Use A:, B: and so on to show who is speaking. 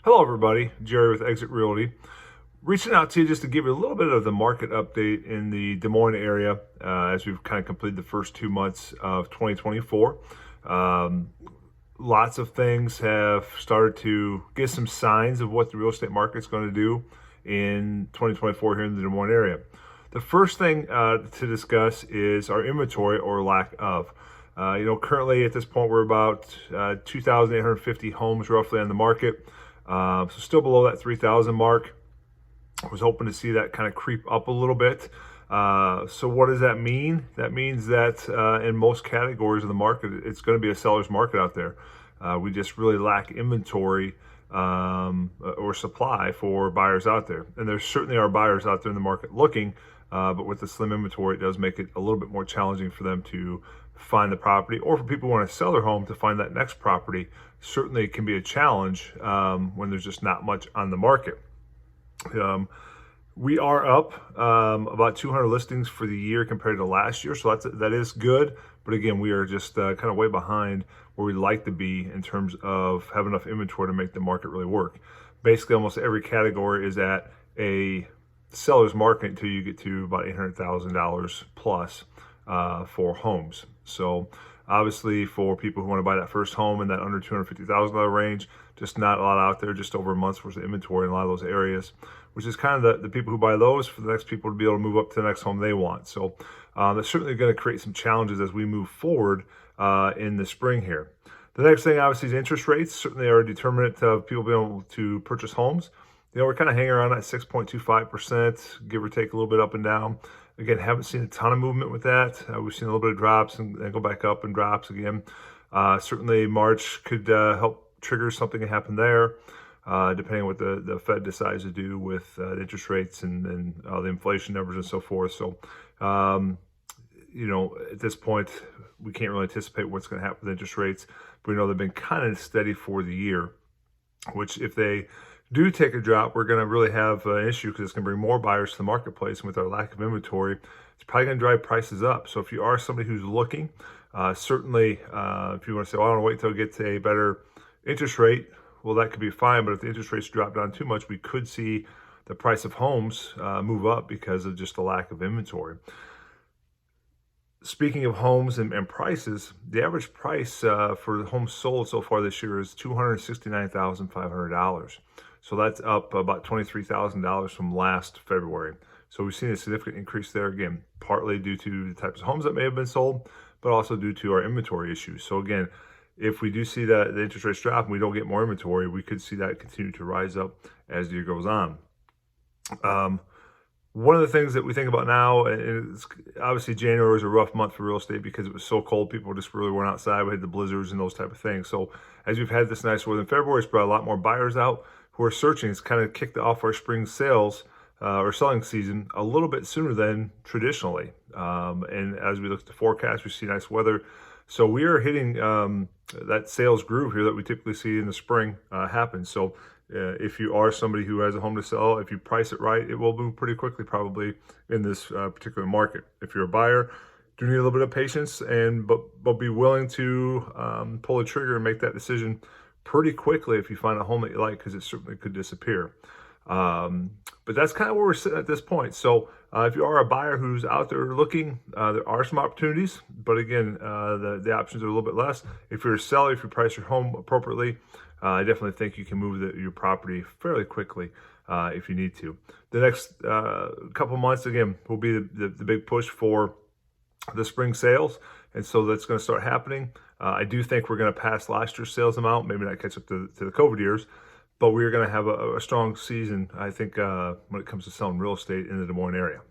A: Hello, everybody. Jerry with Exit Realty. Reaching out to you just to give you a little bit of the market update in the Des Moines area as we've kind of completed the first 2 months of 2024. Um, Lots of things have started to get some signs of what the real estate market's going to do in 2024 here in the Des Moines area. The first thing to discuss is our inventory or lack of. Currently at this point, we're about 2,850 homes roughly on the market. So still below that 3,000 mark. I was hoping to see that kind of creep up a little bit. So what does that mean? That means that in most categories of the market, it's going to be a seller's market out there. We just really lack inventory or supply for buyers out there. And there certainly are buyers out there in the market looking, but with the slim inventory, it does make it a little bit more challenging for them to find the property, or for people who want to sell their home to find that next property. Certainly it can be a challenge when there's just not much on the market. We are up about 200 listings for the year compared to last year, so that is good. But again, we are just kind of way behind where we'd like to be in terms of having enough inventory to make the market really work. Basically, almost every category is at a seller's market until you get to about $800,000 plus for homes. So obviously for people who want to buy that first home in that under $250,000 range, just not a lot out there, just over a month's worth of inventory in a lot of those areas, which is kind of the people who buy those for the next people to be able to move up to the next home they want. So that's certainly going to create some challenges as we move forward in the spring here. The next thing obviously is interest rates. Certainly are a determinant of people being able to purchase homes. We're kind of hanging around at 6.25%, give or take a little bit up and down. Again, haven't seen a ton of movement with that. We've seen a little bit of drops and go back up and drops again. Certainly March could help trigger something to happen there, depending on what the Fed decides to do with the interest rates and the inflation numbers and so forth. So, at this point, we can't really anticipate what's going to happen with interest rates, but we know they've been kind of steady for the year, which if they do take a drop, we're going to really have an issue because it's going to bring more buyers to the marketplace. And with our lack of inventory, it's probably going to drive prices up. So if you are somebody who's looking, certainly if you want to say, well, I want to wait until I get to a better interest rate, well, that could be fine. But if the interest rates drop down too much, we could see the price of homes move up because of just the lack of inventory. Speaking of homes and prices, the average price for the homes sold so far this year is $269,500. So that's up about $23,000 from last February. So we've seen a significant increase there, again, partly due to the types of homes that may have been sold, but also due to our inventory issues. So again, if we do see that the interest rates drop and we don't get more inventory, we could see that continue to rise up as the year goes on. One of the things that we think about now, and it's obviously January was a rough month for real estate because it was so cold. People just really weren't outside. We had the blizzards and those type of things. So as we've had this nice weather in February, it's brought a lot more buyers out who are searching. It's kind of kicked off our spring sales or selling season a little bit sooner than traditionally. And as we look at the forecast, we see nice weather. So we are hitting that sales groove here that we typically see in the spring happen. So if you are somebody who has a home to sell, if you price it right, it will move pretty quickly probably in this particular market. If you're a buyer, do need a little bit of patience but be willing to pull the trigger and make that decision pretty quickly if you find a home that you like, because it certainly could disappear. But that's kind of where we're sitting at this point. So if you are a buyer who's out there looking, there are some opportunities, but again, the options are a little bit less. If you're a seller, if you price your home appropriately, I definitely think you can move your property fairly quickly if you need to. The next couple months, again, will be the big push for the spring sales. And so that's going to start happening. I do think we're going to pass last year's sales amount, maybe not catch up to the COVID years, but we're going to have a strong season, I think, when it comes to selling real estate in the Des Moines area.